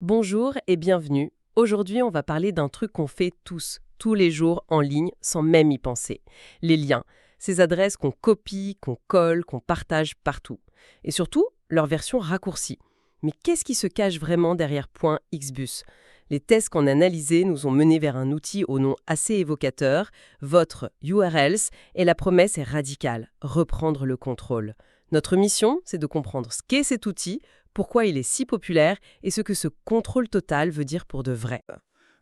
Bonjour et bienvenue. Aujourd'hui, on va parler d'un truc qu'on fait tous les jours en ligne, sans même y penser. Les liens, ces adresses qu'on copie, qu'on colle, qu'on partage partout. Et surtout, leur version raccourcie. Mais qu'est-ce qui se cache vraiment derrière .xbus? Les tests qu'on a analysés nous ont menés vers un outil au nom assez évocateur, votre URLs, et la promesse est radicale, reprendre le contrôle. Notre mission, c'est de comprendre ce qu'est cet outil, pourquoi il est si populaire et ce que ce contrôle total veut dire pour de vrai.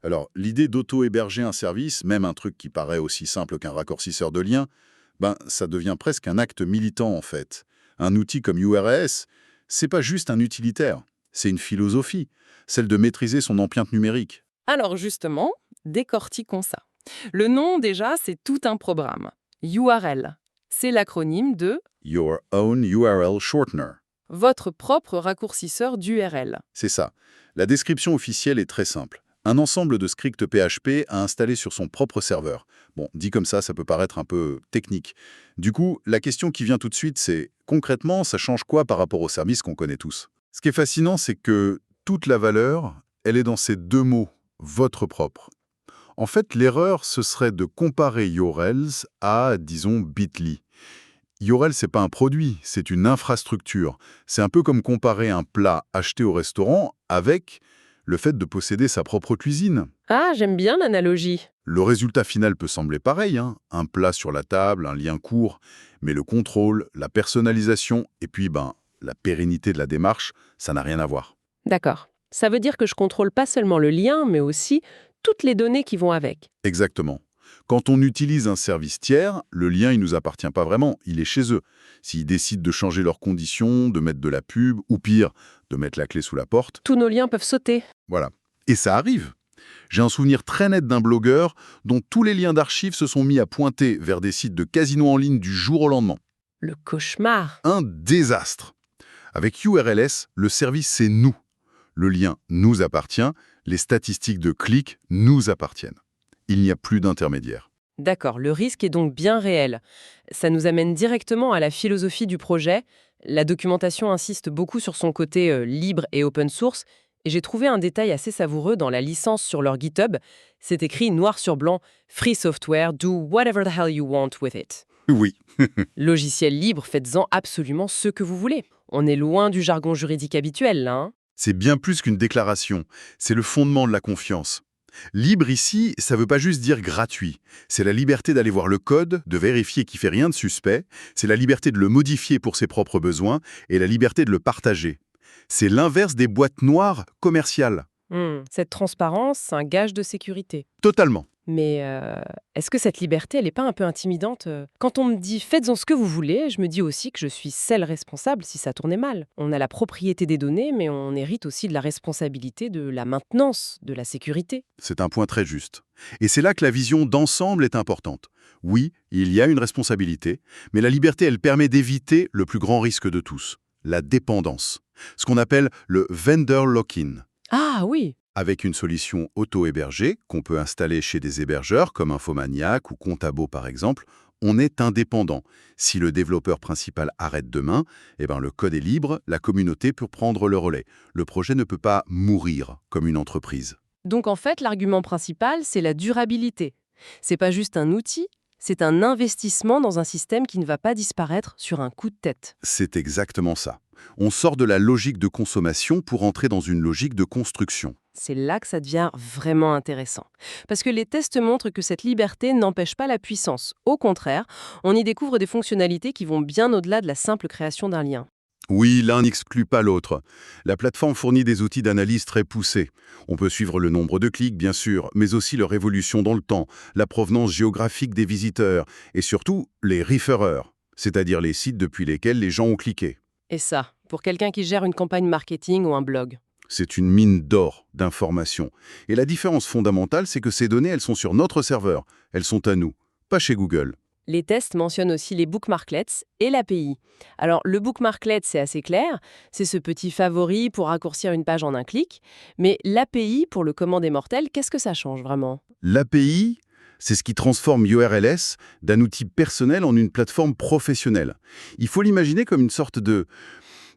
Alors, l'idée d'auto-héberger un service, même un truc qui paraît aussi simple qu'un raccourcisseur de liens, ça devient presque un acte militant en fait. Un outil comme URLs, c'est pas juste un utilitaire, c'est une philosophie, celle de maîtriser son empreinte numérique. Alors justement, décortiquons ça. Le nom déjà, c'est tout un programme. URL, c'est l'acronyme de Your own URL shortener. votre propre raccourcisseur d'URL. C'est ça. La description officielle est très simple. Un ensemble de scripts PHP à installer sur son propre serveur. Bon, dit comme ça peut paraître un peu technique. Du coup, la question qui vient tout de suite, c'est concrètement, ça change quoi par rapport au service qu'on connaît tous? Ce qui est fascinant, c'est que toute la valeur, elle est dans ces deux mots, votre propre. En fait, l'erreur, ce serait de comparer URLs à, disons, Bitly. URL, c'est pas un produit, c'est une infrastructure. C'est un peu comme comparer un plat acheté au restaurant avec le fait de posséder sa propre cuisine. Ah, j'aime bien l'analogie. Le résultat final peut sembler pareil, hein, un plat sur la table, un lien court, mais le contrôle, la personnalisation et puis la pérennité de la démarche, ça n'a rien à voir. D'accord. Ça veut dire que je contrôle pas seulement le lien, mais aussi toutes les données qui vont avec. Exactement. Quand on utilise un service tiers, le lien il nous appartient pas vraiment, il est chez eux. S'ils décident de changer leurs conditions, de mettre de la pub, ou pire, de mettre la clé sous la porte, Tous nos liens peuvent sauter. voilà. Et ça arrive. J'ai un souvenir très net d'un blogueur dont tous les liens d'archives se sont mis à pointer vers des sites de casinos en ligne du jour au lendemain. Le cauchemar. Un désastre. Avec URLs, le service c'est nous. Le lien nous appartient, les statistiques de clics nous appartiennent. Il n'y a plus d'intermédiaire. D'accord, le risque est donc bien réel. Ça nous amène directement à la philosophie du projet. La documentation insiste beaucoup sur son côté libre et open source, et j'ai trouvé un détail assez savoureux dans la licence sur leur GitHub. C'est écrit noir sur blanc, Free software, do whatever the hell you want with it. Oui, Logiciel libre, faites-en absolument ce que vous voulez. On est loin du jargon juridique habituel, là, hein. c'est bien plus qu'une déclaration. C'est le fondement de la confiance. Libre ici, ça veut pas juste dire gratuit. C'est la liberté d'aller voir le code, de vérifier qu'il fait rien de suspect, c'est la liberté de le modifier pour ses propres besoins et la liberté de le partager. C'est l'inverse des boîtes noires commerciales. Cette transparence, c'est un gage de sécurité. Totalement. Mais est-ce que cette liberté, elle n'est pas un peu intimidante? Quand on me dit «faites-en ce que vous voulez», je me dis aussi que je suis celle responsable si ça tournait mal. On a la propriété des données, mais on hérite aussi de la responsabilité de la maintenance, de la sécurité. C'est un point très juste. Et c'est là que la vision d'ensemble est importante. Oui, il y a une responsabilité, mais la liberté, elle permet d'éviter le plus grand risque de tous, la dépendance. Ce qu'on appelle le vendor lock-in. Ah oui! Avec une solution auto-hébergée qu'on peut installer chez des hébergeurs comme Infomaniac ou Contabo par exemple, on est indépendant. Si le développeur principal arrête demain, le code est libre, la communauté peut prendre le relais. Le projet ne peut pas mourir comme une entreprise. Donc en fait, l'argument principal, c'est la durabilité. C'est pas juste un outil, c'est un investissement dans un système qui ne va pas disparaître sur un coup de tête. C'est exactement ça. On sort de la logique de consommation pour entrer dans une logique de construction. C'est là que ça devient vraiment intéressant. Parce que les tests montrent que cette liberté n'empêche pas la puissance. Au contraire, on y découvre des fonctionnalités qui vont bien au-delà de la simple création d'un lien. Oui, l'un n'exclut pas l'autre. La plateforme fournit des outils d'analyse très poussés. On peut suivre le nombre de clics, bien sûr, mais aussi leur évolution dans le temps, la provenance géographique des visiteurs et surtout les referrers, c'est-à-dire les sites depuis lesquels les gens ont cliqué. Et ça, pour quelqu'un qui gère une campagne marketing ou un blog. C'est une mine d'or d'informations. Et la différence fondamentale, c'est que ces données, elles sont sur notre serveur. Elles sont à nous, pas chez Google. Les tests mentionnent aussi les bookmarklets et l'API. Alors, le bookmarklet, c'est assez clair, c'est ce petit favori pour raccourcir une page en un clic. Mais l'API, pour le commun des mortels, qu'est-ce que ça change vraiment? L'API, c'est ce qui transforme URLs d'un outil personnel en une plateforme professionnelle. Il faut l'imaginer comme une sorte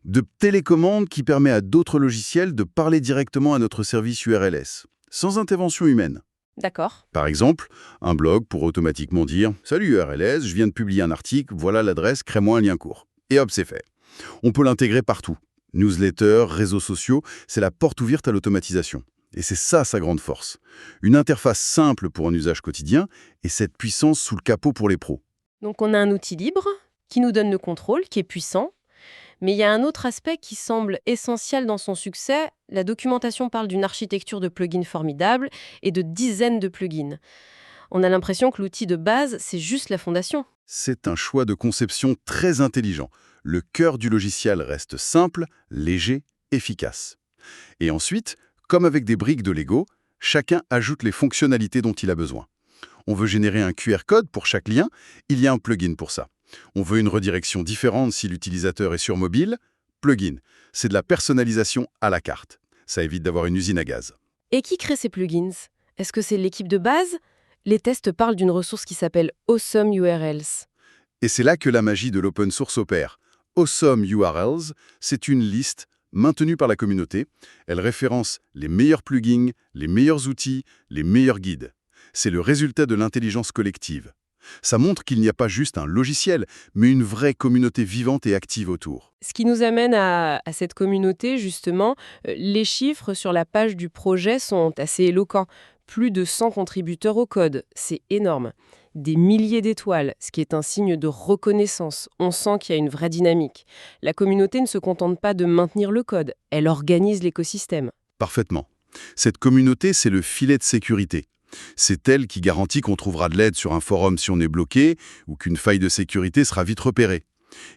de télécommande qui permet à d'autres logiciels de parler directement à notre service URLS, sans intervention humaine. D'accord. Par exemple, un blog pour automatiquement dire « Salut URLS, je viens de publier un article, voilà l'adresse, crée-moi un lien court ». Et hop, c'est fait. On peut l'intégrer partout. Newsletter, réseaux sociaux, c'est la porte ouverte à l'automatisation. Et c'est ça sa grande force. Une interface simple pour un usage quotidien et cette puissance sous le capot pour les pros. Donc on a un outil libre qui nous donne le contrôle, qui est puissant. Mais il y a un autre aspect qui semble essentiel dans son succès. La documentation parle d'une architecture de plugins formidable et de dizaines de plugins. On a l'impression que l'outil de base, c'est juste la fondation. C'est un choix de conception très intelligent. Le cœur du logiciel reste simple, léger, efficace. Et ensuite, comme avec des briques de Lego, chacun ajoute les fonctionnalités dont il a besoin. On veut générer un QR code pour chaque lien, il y a un plugin pour ça. On veut une redirection différente si l'utilisateur est sur mobile, plugin. C'est de la personnalisation à la carte. Ça évite d'avoir une usine à gaz. Et qui crée ces plugins? Est-ce que c'est l'équipe de base? Les tests parlent d'une ressource qui s'appelle Awesome URLs. Et c'est là que la magie de l'open source opère. Awesome URLs, c'est une liste maintenue par la communauté. Elle référence les meilleurs plugins, les meilleurs outils, les meilleurs guides. C'est le résultat de l'intelligence collective. Ça montre qu'il n'y a pas juste un logiciel, mais une vraie communauté vivante et active autour. Ce qui nous amène à cette communauté, justement, les chiffres sur la page du projet sont assez éloquents. Plus de 100 contributeurs au code, c'est énorme. Des milliers d'étoiles, ce qui est un signe de reconnaissance. On sent qu'il y a une vraie dynamique. La communauté ne se contente pas de maintenir le code, elle organise l'écosystème. Parfaitement. Cette communauté, c'est le filet de sécurité. C'est elle qui garantit qu'on trouvera de l'aide sur un forum si on est bloqué ou qu'une faille de sécurité sera vite repérée.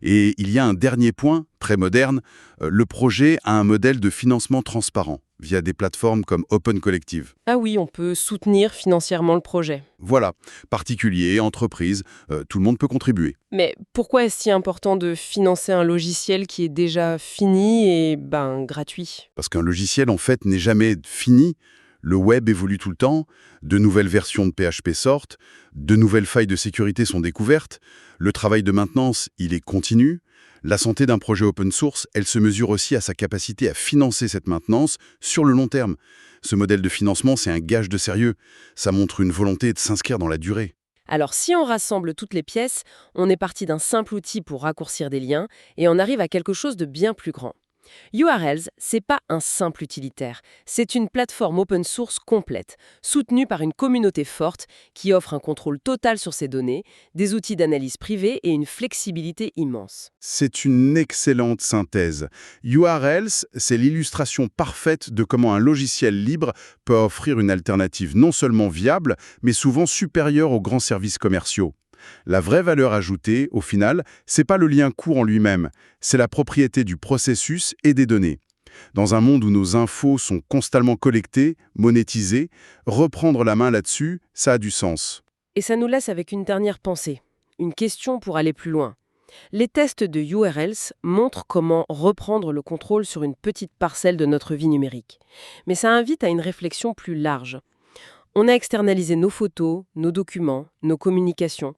Et il y a un dernier point, très moderne, le projet a un modèle de financement transparent via des plateformes comme Open Collective. Ah oui, on peut soutenir financièrement le projet. Voilà, particuliers, entreprises, tout le monde peut contribuer. Mais pourquoi est-ce si important de financer un logiciel qui est déjà fini et gratuit? Parce qu'un logiciel, en fait, n'est jamais fini. Le web évolue tout le temps, de nouvelles versions de PHP sortent, de nouvelles failles de sécurité sont découvertes, le travail de maintenance, il est continu. La santé d'un projet open source, elle se mesure aussi à sa capacité à financer cette maintenance sur le long terme. Ce modèle de financement, c'est un gage de sérieux. Ça montre une volonté de s'inscrire dans la durée. Alors si on rassemble toutes les pièces, on est parti d'un simple outil pour raccourcir des liens et on arrive à quelque chose de bien plus grand. URLs, c'est pas un simple utilitaire, c'est une plateforme open source complète, soutenue par une communauté forte qui offre un contrôle total sur ses données, des outils d'analyse privée et une flexibilité immense. C'est une excellente synthèse. URLs, c'est l'illustration parfaite de comment un logiciel libre peut offrir une alternative non seulement viable, mais souvent supérieure aux grands services commerciaux. La vraie valeur ajoutée, au final, c'est pas le lien court en lui-même, c'est la propriété du processus et des données. Dans un monde où nos infos sont constamment collectées, monétisées, reprendre la main là-dessus, ça a du sens. Et ça nous laisse avec une dernière pensée, une question pour aller plus loin. Les tests de URLs montrent comment reprendre le contrôle sur une petite parcelle de notre vie numérique. Mais ça invite à une réflexion plus large. On a externalisé nos photos, nos documents, nos communications.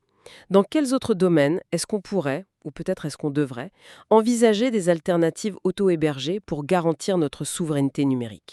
Dans quels autres domaines est-ce qu'on pourrait, ou peut-être est-ce qu'on devrait, envisager des alternatives auto-hébergées pour garantir notre souveraineté numérique?